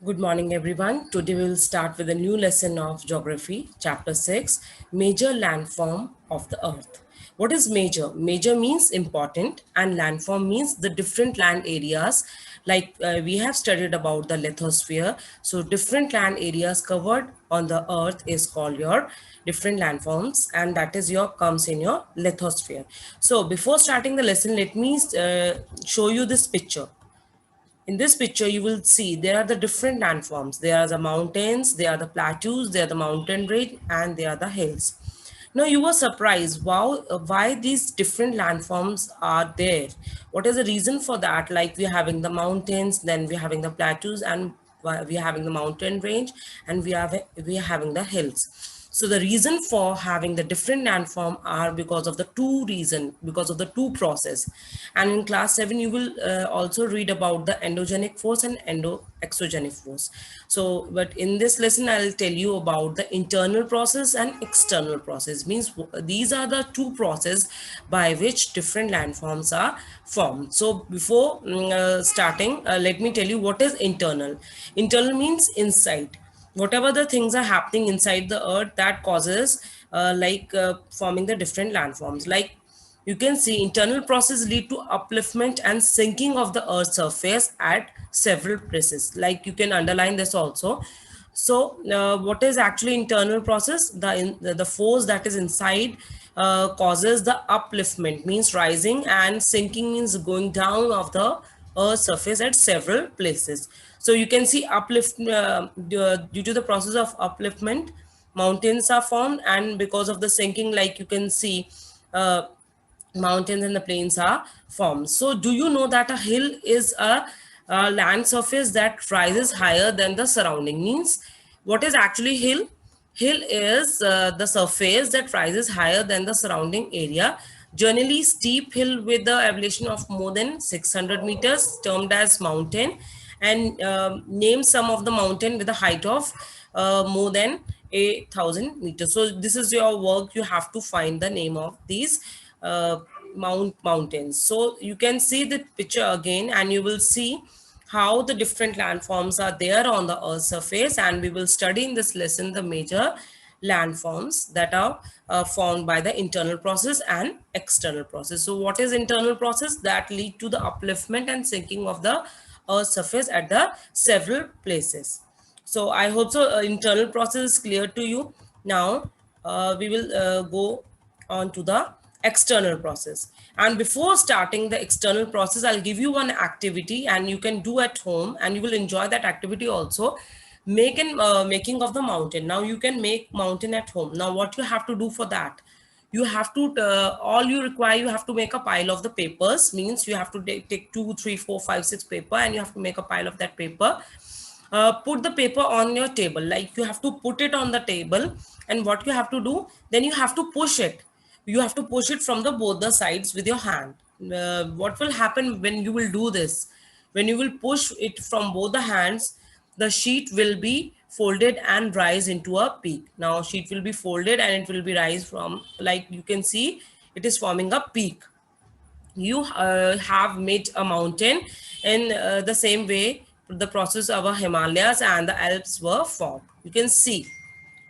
Good morning, everyone. Today we'll start with a new lesson of Geography, Chapter 6, Major Landform of the Earth. What is major? Major means important, and landform means the different land areas. Like we have studied about the lithosphere. So, different land areas covered on the Earth is called your different landforms, and that is your comes in your lithosphere. So, before starting the lesson, let me show you this picture. In this picture, you will see there are the different landforms. There are the mountains, there are the plateaus, there are the mountain range, and there are the hills. Now you were surprised, wow, why these different landforms are there. What is the reason for that? Like we're having the mountains, then we're having the plateaus, and we're having the mountain range, and we are having the hills. So the reason for having the different landform are because of the because of the two process. And in class 7, you will also read about the endogenic force and exogenic force. So, but in this lesson, I'll tell you about the internal process and external process. Means these are the two processes by which different landforms are formed. So before starting, let me tell you what is internal. Internal means inside, whatever the things are happening inside the earth that causes forming the different landforms. Like you can see, internal process lead to upliftment and sinking of the earth's surface at several places. Like you can underline this also. So what is actually internal process? The force that is inside causes the upliftment, means rising, and sinking means going down of the earth's surface at several places. So you can see uplift due to the process of upliftment, mountains are formed, and because of the sinking, like you can see, mountains and the plains are formed. So do you know that a hill is a land surface that rises higher than the surrounding? Means what is actually hill? Hill is the surface that rises higher than the surrounding area. Generally steep hill with the elevation of more than 600 meters termed as mountain. And name some of the mountain with a height of more than 8,000 meters. So this is your work. You have to find the name of these uh, mountains. So you can see the picture again, and you will see how the different landforms are there on the earth's surface. And we will study in this lesson the major landforms that are formed by the internal process and external process. So what is internal process? That lead to the upliftment and sinking of the earth's surface at the several places. So I hope so internal process is clear to you. Now we will go on to the external process. And before starting the external process, I'll give you one activity and you can do at home, and you will enjoy that activity also. Making of the mountain. Now you can make mountain at home. Now what you have to do for that? You have to all you require, you have to make a pile of the papers. Means you have to take 2, 3, 4, 5, 6 paper, and you have to make a pile of that paper. Put the paper on your table, like you have to put it on the table. And what you have to do, then you have to push it. You have to push it from the both the sides with your hand. What will happen when you will do this? When you will push it from both the hands, the sheet will be folded and rise into a peak. Now sheet will be folded and it will be rise from, like you can see, it is forming a peak. You have made a mountain in the same way the process of our Himalayas and the Alps were formed. You can see,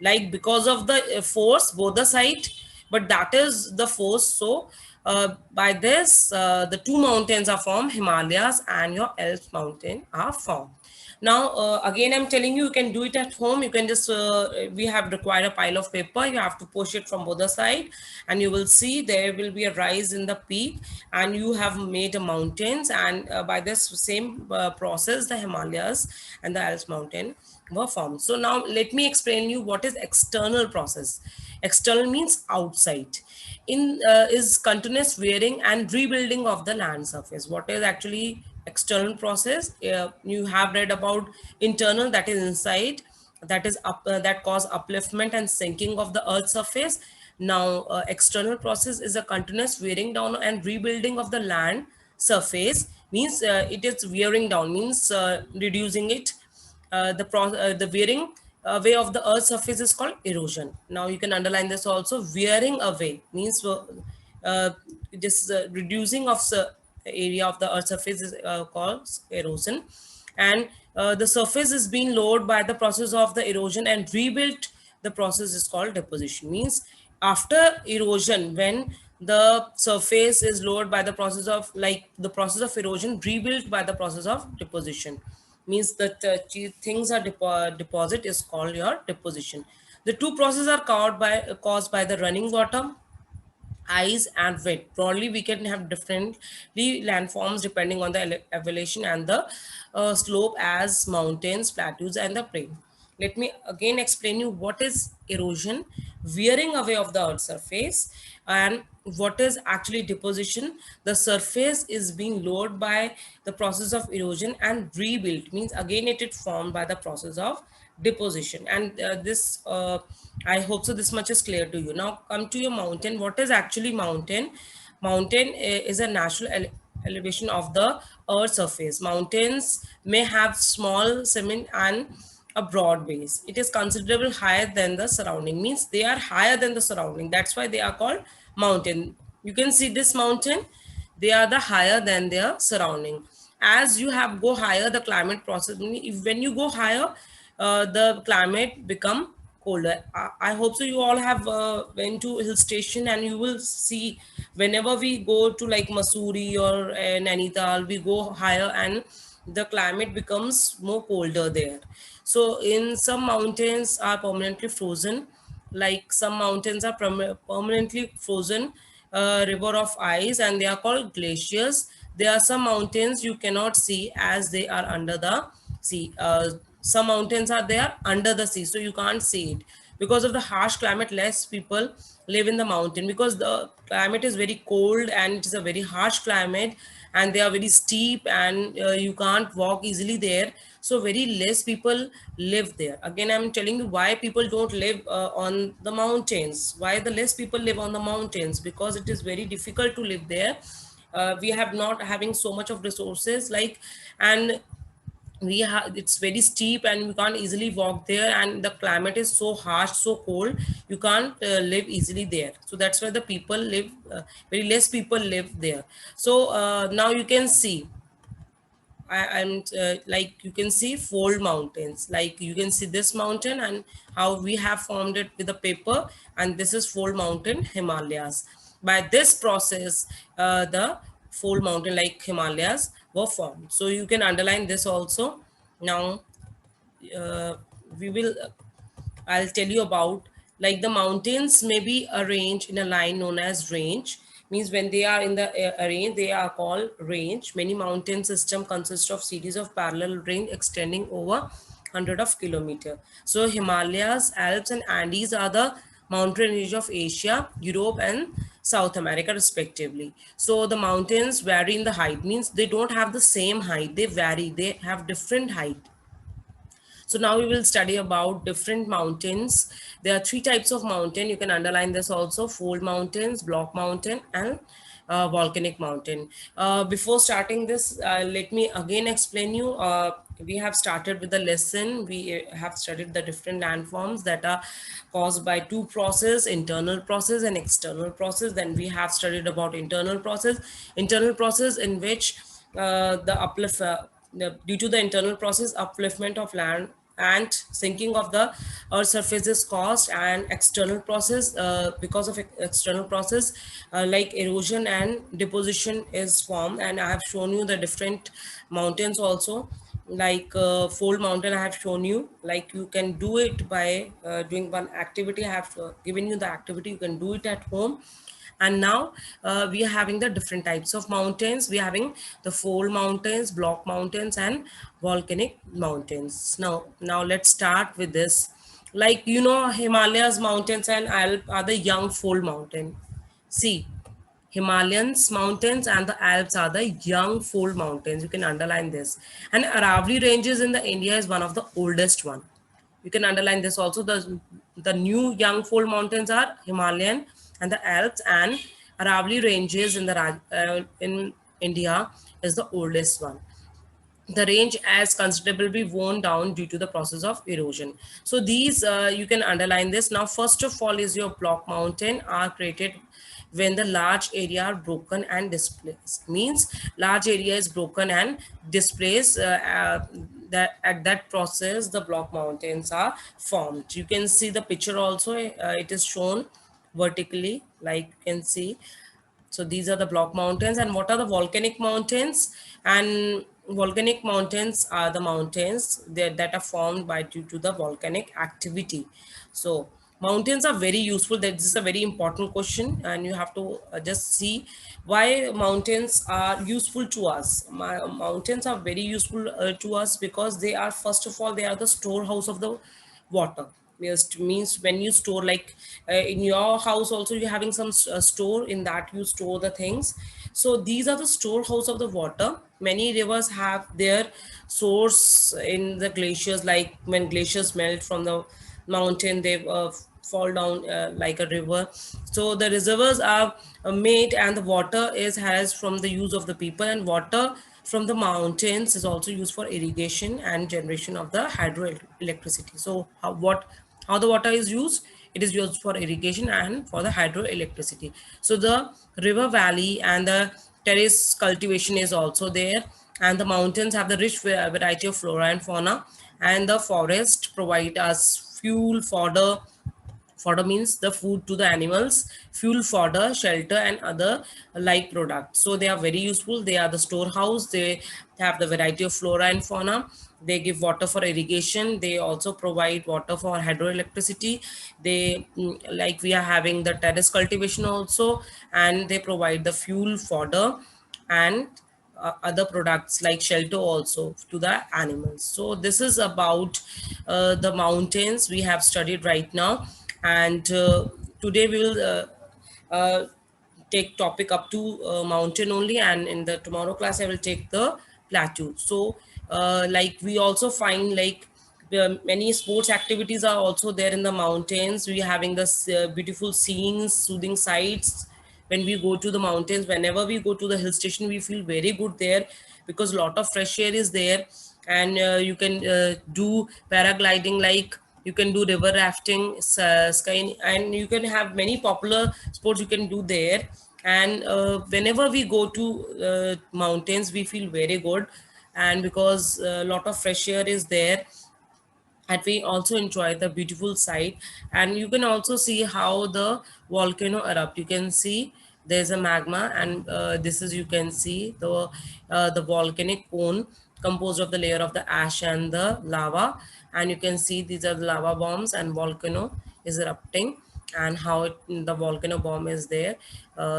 like because of the force both the side, but that is the force. So by this the two mountains are formed, Himalayas and your Alps mountain are formed. Now again I'm telling you, you can do it at home. You can just we have required a pile of paper. You have to push it from both the side, and you will see there will be a rise in the peak, and you have made a mountains. And by this same process, the Himalayas and the Alps mountain were formed. So now let me explain you what is external process. External means outside. In is continuous wearing and rebuilding of the land surface. What is actually external process? You have read about internal, that is inside, that is up that cause upliftment and sinking of the earth's surface. Now external process is a continuous wearing down and rebuilding of the land surface. Means it is wearing down, means reducing it. The wearing away of the earth's surface is called erosion. Now you can underline this also. Wearing away means this reducing of the area of the earth's surface is called erosion. And the surface is being lowered by the process of the erosion and rebuilt. The process is called deposition. Means after erosion, when the surface is lowered by the process of, like the process of erosion, rebuilt by the process of deposition, means that things are deposit is called your deposition. The two processes are caused by the running water, ice and wind. Broadly, we can have differently landforms depending on the elevation and the slope, as mountains, plateaus, and the plain. Let me again explain you what is erosion, wearing away of the earth's surface, and what is actually deposition. The surface is being lowered by the process of erosion and rebuilt, means again it is formed by the process of deposition. And this I hope so this much is clear to you. Now come to your mountain. What is actually mountain? Mountain is a natural elevation of the earth surface. Mountains may have small cement and a broad base. It is considerable higher than the surrounding, means they are higher than the surrounding. That's why they are called mountain. You can see this mountain, they are the higher than their surrounding. As you have go higher, the climate process, if when you go higher, the climate become colder. I hope so you all have went to hill station, and you will see whenever we go to like Masuri or Nainital, we go higher and the climate becomes more colder there. So in some mountains are permanently frozen, like some mountains are permanently frozen river of ice, and they are called glaciers. There are some mountains you cannot see as they are under the sea. Some mountains are there under the sea, so you can't see it. Because of the harsh climate, less people live in the mountain, because the climate is very cold and it is a very harsh climate, and they are very steep, and you can't walk easily there. So very less people live there. Again, I'm telling you why people don't live on the mountains, why the less people live on the mountains, because it is very difficult to live there. We have not having so much of resources, like, and we have, it's very steep and we can't easily walk there, and the climate is so harsh, so cold, you can't live easily there. So that's why the people live, very less people live there. So now you can see, I'm like you can see fold mountains, like you can see this mountain and how we have formed it with the paper, and this is fold mountain Himalayas. By this process, the fold mountain like Himalayas were formed. So you can underline this also. Now uh, we will I'll tell you about, like the mountains may be arranged in a line known as range. Means when they are in the range, they are called range. Many mountain system consist of series of parallel range extending over hundred of kilometer. So Himalayas, Alps and Andes are the mountain range of Asia, Europe and South America respectively. So the mountains vary in the height, means they don't have the same height, they vary, they have different height. So now we will study about different mountains. There are three types of mountain. You can underline this also: fold mountains, block mountain, and volcanic mountain. Before starting this, let me again explain you. We have started with the lesson. We have studied the different landforms that are caused by two process: internal process and external process. Then we have studied about internal process in which the uplift, due to the internal process, upliftment of land and sinking of the earth surface is caused, and external process, because of external process, like erosion and deposition is formed. And I have shown you the different mountains also, like fold mountain I have shown you, like you can do it by doing one activity. I have given you the activity, you can do it at home. And now we are having the different types of mountains. We are having the fold mountains, block mountains, and volcanic mountains. Now let's start with this. Like, you know, Himalayas mountains and Alp are the young fold mountain. See, Himalayas mountains and the Alps are the young fold mountains. You can underline this. And Aravalli ranges in the India is one of the oldest one. You can underline this also. The new young fold mountains are Himalayan and the Alps, and Aravalli ranges in in India is the oldest one. The range has considerably worn down due to the process of erosion. So these you can underline this. Now first of all is your block mountain are created when the large area are broken and displaced. Means large area is broken and displaced, that at that process the block mountains are formed. You can see the picture also, it is shown vertically, like you can see. So these are the block mountains. And what are the volcanic mountains? And volcanic mountains are the mountains that are formed by due to the volcanic activity. So mountains are very useful. That is a very important question, and you have to just see why mountains are useful to us. Mountains are very useful to us because they are, first of all, they are the storehouse of the water. Yes, means when you store, like in your house also you're having some store, in that you store the things. So these are the storehouse of the water. Many rivers have their source in the glaciers, like when glaciers melt from the mountain, they fall down like a river. So the reservoirs are made, and the water is has from the use of the people. And water from the mountains is also used for irrigation and generation of the hydroelectricity. So how the water is used? It is used for irrigation and for the hydroelectricity. So the river valley and the terrace cultivation is also there. And the mountains have the rich variety of flora and fauna. And the forest provide us fuel, fodder. Fodder means the food to the animals, fuel, fodder, shelter, and other like products. So they are very useful. They are the storehouse. They have the variety of flora and fauna. They give water for irrigation. They also provide water for hydroelectricity. They like we are having the terrace cultivation also, and they provide the fuel, fodder, and other products like shelter also to the animals. So this is about the mountains we have studied right now. And today we will uh, take topic up to mountain only, and in the tomorrow class I will take the plateau. So like we also find like many sports activities are also there in the mountains. We are having this beautiful scenes, soothing sights. When we go to the mountains, whenever we go to the hill station, we feel very good there, because a lot of fresh air is there. And you can do paragliding, like you can do river rafting, sky, and you can have many popular sports you can do there. And whenever we go to mountains, we feel very good, and because a lot of fresh air is there, and we also enjoy the beautiful sight. And you can also see how the volcano erupt. You can see there's a magma, and this is, you can see the volcanic cone composed of the layer of the ash and the lava. And you can see these are the lava bombs, and volcano is erupting, and how the volcano bomb is there.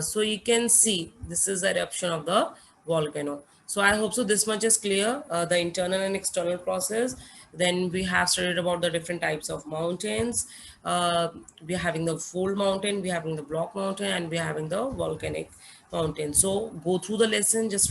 So you can see this is the eruption of the volcano. So I hope so this much is clear, the internal and external process. Then we have studied about the different types of mountains. We are having the fold mountain, we are having the block mountain, and we are having the volcanic mountain. So go through the lesson, just read